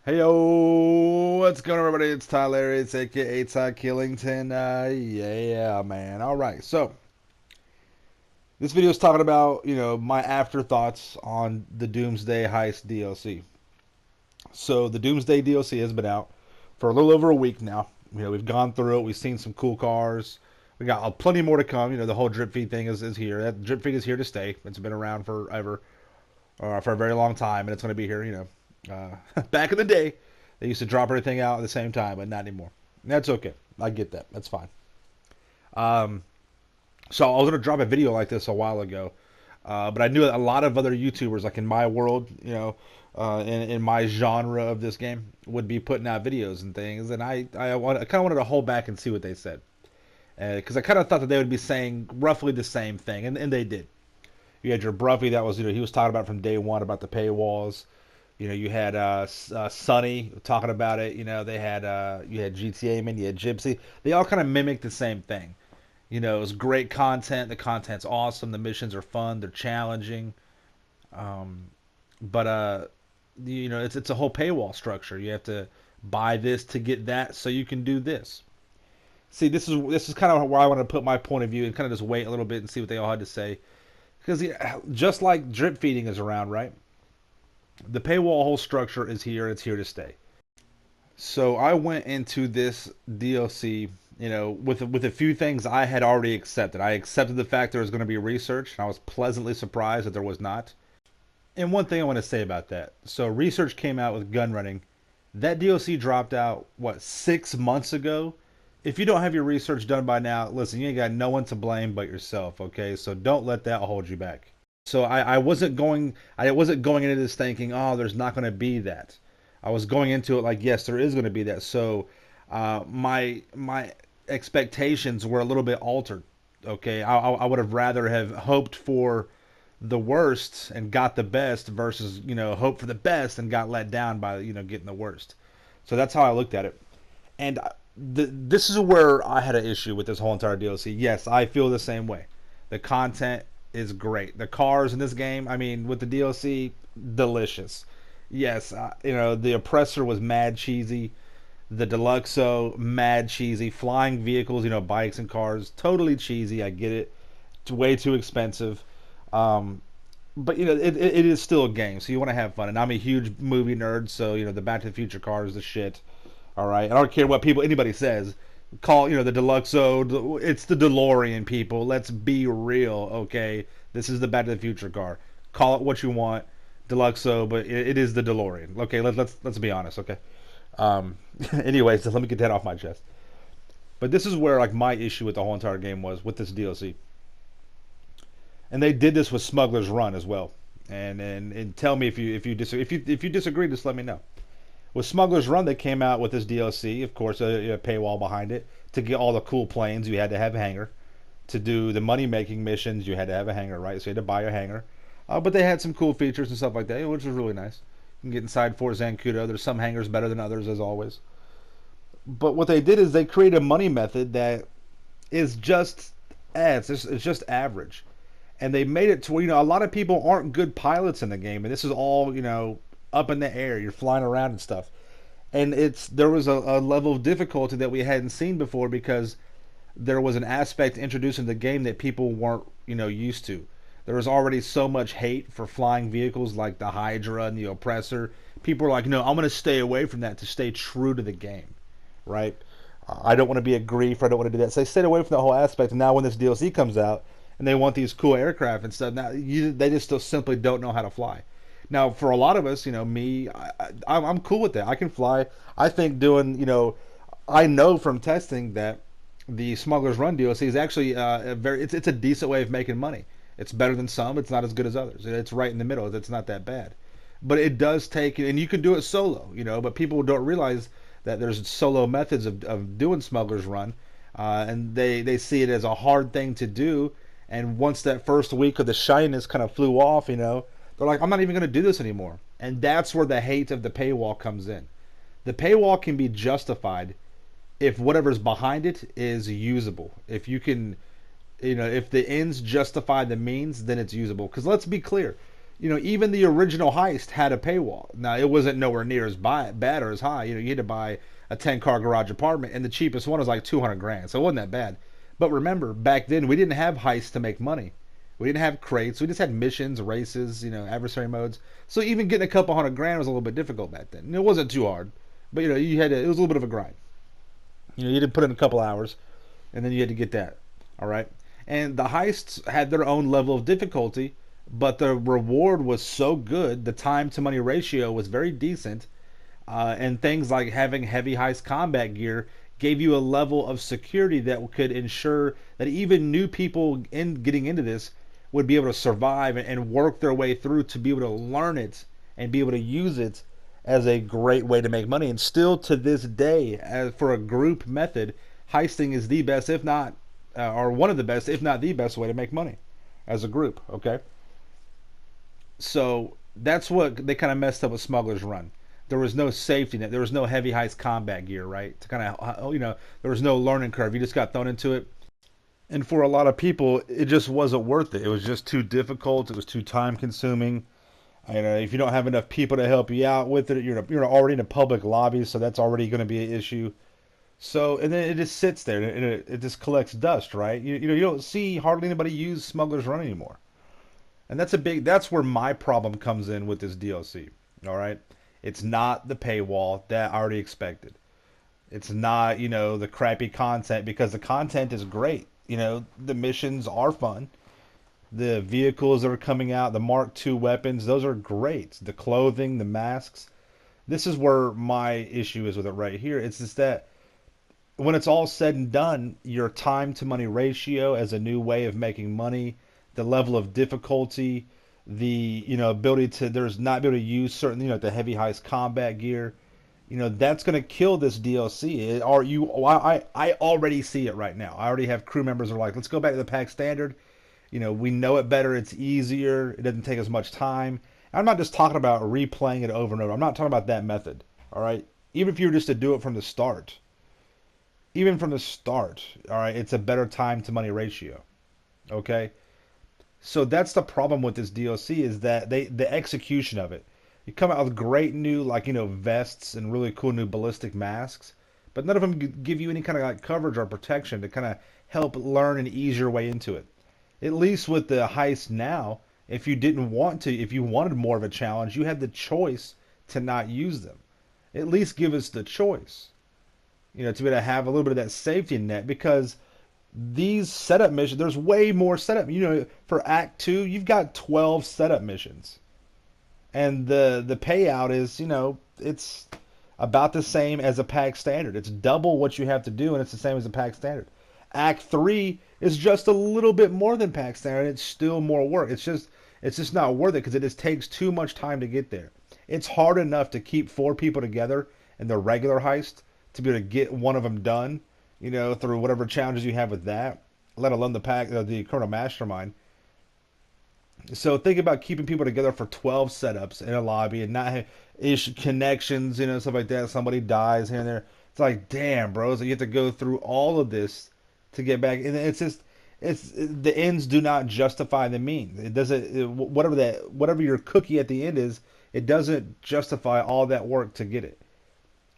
Hey yo, what's going on, everybody? It's Tylarious, aka Ty Killington. Yeah, man. All right, so this video is talking about my afterthoughts on the Doomsday Heist DLC. So the Doomsday DLC has been out for a little over a week now. We've gone through it. We've seen some cool cars. We got plenty more to come. The whole drip feed thing is here. That drip feed is here to stay. It's been around forever, for a very long time, and it's going to be here. Back in the day, they used to drop everything out at the same time, but not anymore. That's okay. I get that. That's fine. Um, so I was gonna drop a video like this a while ago, but I knew that a lot of other YouTubers, like in my world, in my genre of this game, would be putting out videos and things, and I kind of wanted to hold back and see what they said, because I kind of thought that they would be saying roughly the same thing, and they did. You had your Bruffy that was he was talking about from day one about the paywalls. You had Sonny talking about it. They had you had GTA Man, you had Gypsy. They all kind of mimic the same thing. It was great content. The content's awesome. The missions are fun. They're challenging. Um, but it's a whole paywall structure. You have to buy this to get that, so you can do this. See, this is kind of where I want to put my point of view and kind of just wait a little bit and see what they all had to say. Because just like drip feeding is around, right? The paywall whole structure is here. It's here to stay. So I went into this DLC, with a few things I had already accepted. I accepted the fact there was going to be research, and I was pleasantly surprised that there was not. And one thing I want to say about that. So research came out with gun running. That DLC dropped out, what, 6 months ago? If you don't have your research done by now, listen, you ain't got no one to blame but yourself, okay? So don't let that hold you back. So I wasn't going into this thinking, oh, there's not going to be that. I was going into it like, yes, there is going to be that. So my expectations were a little bit altered. Okay, I would have rather have hoped for the worst and got the best versus hope for the best and got let down by getting the worst. So that's how I looked at it. And this is where I had an issue with this whole entire DLC. Yes, I feel the same way. The content is great. The cars in this game, I mean, with the DLC, delicious. Yes, the Oppressor was mad cheesy. The Deluxo, mad cheesy. Flying vehicles, bikes and cars, totally cheesy. I get it. It's way too expensive. Um, but it is still a game, so you want to have fun. And I'm a huge movie nerd, so the Back to the Future car is the shit. All right, I don't care what anybody says. Call the Deluxo. It's the DeLorean, people. Let's be real, okay? This is the Back to the Future car. Call it what you want, Deluxo, but it is the DeLorean. Okay, let's be honest, okay? Um, anyways, let me get that off my chest. But this is where like my issue with the whole entire game was with this DLC, and they did this with Smuggler's Run as well. And tell me if you disagree, just let me know. With Smuggler's Run, they came out with this DLC, of course, a paywall behind it. To get all the cool planes, you had to have a hangar. To do the money-making missions, you had to have a hangar, right? So you had to buy a hangar. But they had some cool features and stuff like that, which was really nice. You can get inside Fort Zancudo. There's some hangars better than others, as always. But what they did is they created a money method that is just, it's just average. And they made it to where, a lot of people aren't good pilots in the game. And this is all, up in the air. You're flying around and stuff. And there was a level of difficulty that we hadn't seen before because there was an aspect introduced in the game that people weren't used to. There was already so much hate for flying vehicles like the Hydra and the Oppressor. People were like, no, I'm going to stay away from that to stay true to the game, right? I don't want to be a grief. I don't want to do that. So they stayed away from the whole aspect. And now when this DLC comes out and they want these cool aircraft and stuff, now they just still simply don't know how to fly. Now, for a lot of us, me, I'm cool with that. I can fly. I think I know from testing that the Smuggler's Run DLC is actually it's a decent way of making money. It's better than some. It's not as good as others. It's right in the middle. It's not that bad. But it does take, and you can do it solo, but people don't realize that there's solo methods of doing Smuggler's Run, and they see it as a hard thing to do. And once that first week of the shyness kind of flew off, they're like, I'm not even going to do this anymore. And that's where the hate of the paywall comes in. The paywall can be justified if whatever's behind it is usable. If you can, if the ends justify the means, then it's usable. Because let's be clear, Even the original heist had a paywall. Now it wasn't nowhere near as bad or as high. You had to buy a 10-car garage apartment, and the cheapest one was like 200 grand, so it wasn't that bad. But remember, back then we didn't have heists to make money. We didn't have crates. We just had missions, races, adversary modes. So even getting a couple hundred grand was a little bit difficult back then. And it wasn't too hard, but you had to, it was a little bit of a grind. You had to put in a couple hours, and then you had to get that. All right. And the heists had their own level of difficulty, but the reward was so good. The time to money ratio was very decent, and things like having heavy heist combat gear gave you a level of security that could ensure that even new people getting into this would be able to survive and work their way through to be able to learn it and be able to use it as a great way to make money. And still to this day, as for a group method, heisting is the best, if not, or one of the best, if not the best way to make money as a group. Okay, so that's what they kind of messed up with Smuggler's Run. There was no safety net. There was no heavy heist combat gear, right? To kind of, there was no learning curve. You just got thrown into it. And for a lot of people, it just wasn't worth it. It was just too difficult. It was too time consuming. If you don't have enough people to help you out with it, you're already in a public lobby, so that's already going to be an issue. So, and then it just sits there and it just collects dust, right? You don't see hardly anybody use Smuggler's Run anymore. And that's where my problem comes in with this DLC. All right. It's not the paywall that I already expected. It's not, the crappy content, because the content is great. The missions are fun. The vehicles that are coming out, the Mark II weapons, those are great. The clothing, the masks. This is where my issue is with it right here. It's just that when it's all said and done, your time to money ratio as a new way of making money, the level of difficulty, the ability to there's not be able to use certain the heavy heist combat gear, that's gonna kill this DLC. I already see it right now. I already have crew members who are like, let's go back to the pack standard. We know it better. It's easier. It doesn't take as much time. I'm not just talking about replaying it over and over. I'm not talking about that method. All right. Even if you were just to do it from the start, all right, it's a better time to money ratio. Okay. So that's the problem with this DLC, is that the execution of it. You come out with great new vests and really cool new ballistic masks, but none of them give you any kind of coverage or protection to kind of help learn and ease your way into it. At least with the heist now, if you wanted more of a challenge, you had the choice to not use them. At least give us the choice, to be able to have a little bit of that safety net, because these setup missions, there's way more setup. For Act 2, you've got 12 setup missions. And the payout is, it's about the same as a pack standard. It's double what you have to do, and it's the same as a pack standard. Act 3 is just a little bit more than pack standard. It's still more work. It's just not worth it, because it just takes too much time to get there. It's hard enough to keep 4 people together in the regular heist to be able to get one of them done, through whatever challenges you have with that, let alone the Colonel Mastermind. So think about keeping people together for 12 setups in a lobby and not have connections, stuff like that. Somebody dies here and there. It's like, damn, bro. So you have to go through all of this to get back. And it's the ends do not justify the means. It doesn't, whatever your cookie at the end is, it doesn't justify all that work to get it.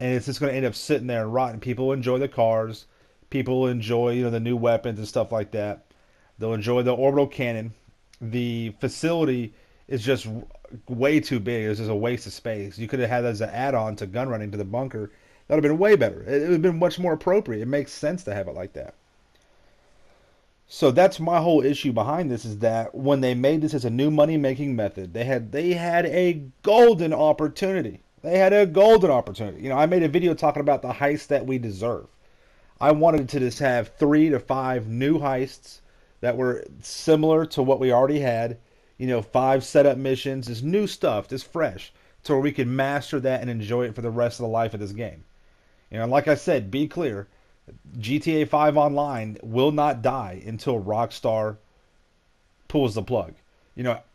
And it's just going to end up sitting there and rotting. People enjoy the cars. People enjoy, the new weapons and stuff like that. They'll enjoy the orbital cannon. The facility is just way too big. It's just a waste of space. You could have had that as an add-on to gun running to the bunker. That would have been way better. It would have been much more appropriate. It makes sense to have it like that. So that's my whole issue behind this, is that when they made this as a new money-making method, they had a golden opportunity. They had a golden opportunity. I made a video talking about the heist that we deserve. I wanted to just have 3 to 5 new heists that were similar to what we already had. 5 setup missions, this new stuff, this fresh, to where we could master that and enjoy it for the rest of the life of this game. Like I said, be clear, GTA 5 Online will not die until Rockstar pulls the plug.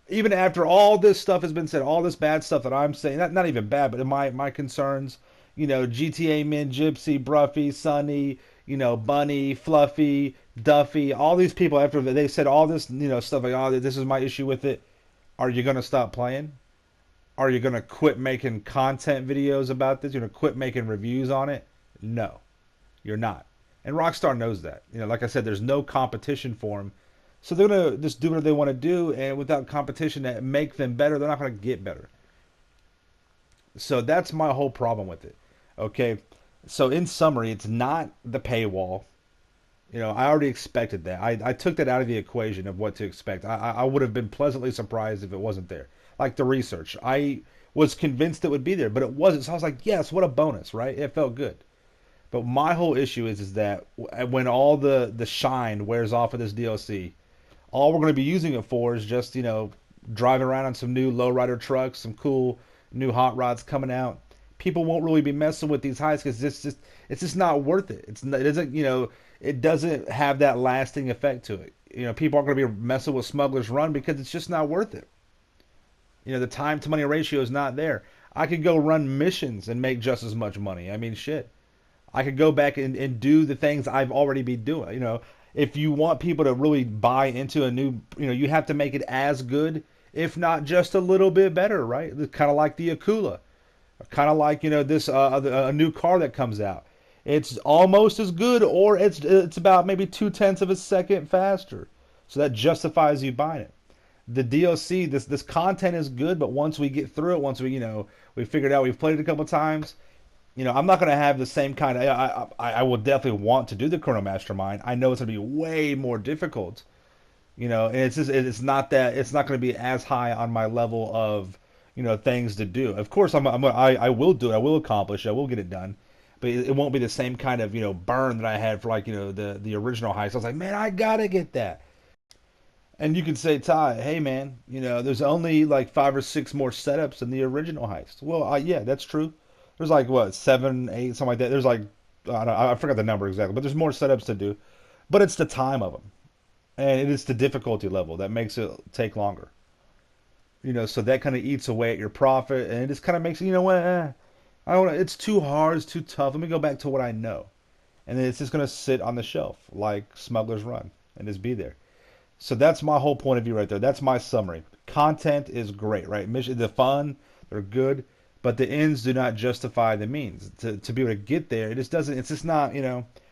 Even after all this stuff has been said, all this bad stuff that I'm saying, not even bad, but my concerns, GTA Min, Gypsy, Bruffy, Sunny, Bunny, Fluffy, Duffy, all these people, after they said all this, stuff like, oh, this is my issue with it. Are you going to stop playing? Are you going to quit making content videos about this? You're going to quit making reviews on it? No, you're not. And Rockstar knows that. Like I said, there's no competition for them. So they're going to just do whatever they want to do, and without competition that make them better, they're not going to get better. So that's my whole problem with it. Okay. So in summary, it's not the paywall. I already expected that. I took that out of the equation of what to expect. I would have been pleasantly surprised if it wasn't there. Like the research. I was convinced it would be there, but it wasn't. So I was like, yes, what a bonus, right? It felt good. But my whole issue is that when all the shine wears off of this DLC, all we're going to be using it for is just, driving around on some new lowrider trucks, some cool new hot rods coming out. People won't really be messing with these heists because it's just not worth it. It isn't, it doesn't have that lasting effect to it. People aren't going to be messing with Smuggler's Run because it's just not worth it. The time to money ratio is not there. I could go run missions and make just as much money. I mean, shit. I could go back and do the things I've already been doing. If you want people to really buy into a new, you have to make it as good, if not just a little bit better, right? Kind of like the Akula, kind of like this a new car that comes out. It's almost as good, or it's about maybe 2/10 of a second faster, so that justifies you buying it. The DLC, this content is good, but once we get through it, once we figured out, we've played it a couple times. I'm not going to have the same kind of. I will definitely want to do the Chrono Mastermind. I know it's going to be way more difficult. And it's not going to be as high on my level of things to do. Of course, I will do it. I will accomplish it. I will get it done. But it won't be the same kind of burn that I had for like the original heist. I was like, man, I gotta get that. And you can say, Ty, hey man, there's only like 5 or 6 more setups in the original heist. Well, yeah, that's true. There's like what 7, 8, something like that. There's like I forgot the number exactly, but there's more setups to do. But it's the time of them, and it is the difficulty level that makes it take longer. So that kind of eats away at your profit, and it just kind of makes it, what, I don't. It's too hard. It's too tough. Let me go back to what I know, and then it's just gonna sit on the shelf like Smuggler's Run and just be there. So that's my whole point of view right there. That's my summary. Content is great, right? Mission, the fun, they're good, but the ends do not justify the means. To be able to get there, it just doesn't. It's just not.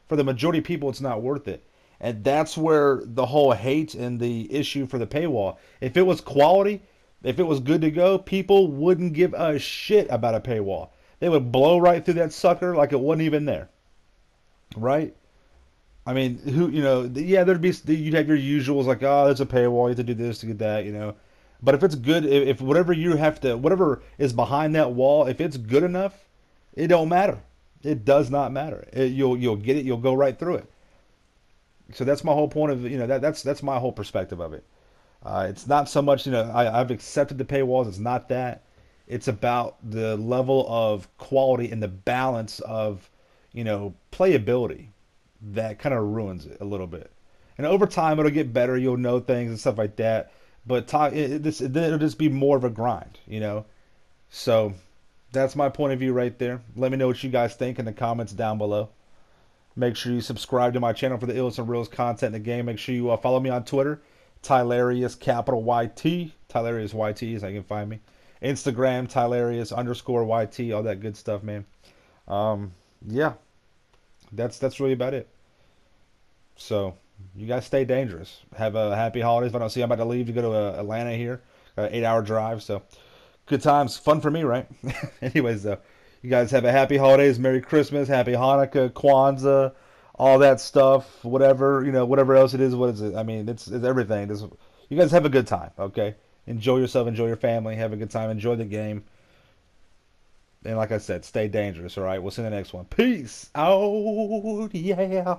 For the majority of people, it's not worth it. And that's where the whole hate and the issue for the paywall. If it was quality, if it was good to go, people wouldn't give a shit about a paywall. They would blow right through that sucker like it wasn't even there, right? I mean, yeah, you'd have your usuals like, oh, there's a paywall, you have to do this to get that. But if it's good, if whatever whatever is behind that wall, if it's good enough, it don't matter. It does not matter. You'll get it. You'll go right through it. So that's my whole point of that's my whole perspective of it. It's not so much I've accepted the paywalls. It's not that. It's about the level of quality and the balance of playability that kind of ruins it a little bit. And over time, it'll get better. You'll know things and stuff like that. But it'll just be more of a grind. So that's my point of view right there. Let me know what you guys think in the comments down below. Make sure you subscribe to my channel for the illest and realest content in the game. Make sure you follow me on Twitter, Tylarious, capital YT. Tylarious YT is how you can find me. Instagram, Tylarious _YT, all that good stuff, man. Yeah, that's really about it. So you guys stay dangerous. Have a happy holidays. If I don't see you, I'm about to leave to go to Atlanta here. 8-hour drive, so good times. Fun for me, right? Anyways, though, you guys have a happy holidays, Merry Christmas, Happy Hanukkah, Kwanzaa, all that stuff, whatever, whatever else it is. What is it? I mean, it's everything. You guys have a good time, okay? Enjoy yourself, enjoy your family, have a good time, enjoy the game. And like I said, stay dangerous, all right? We'll see you in the next one. Peace out, yeah.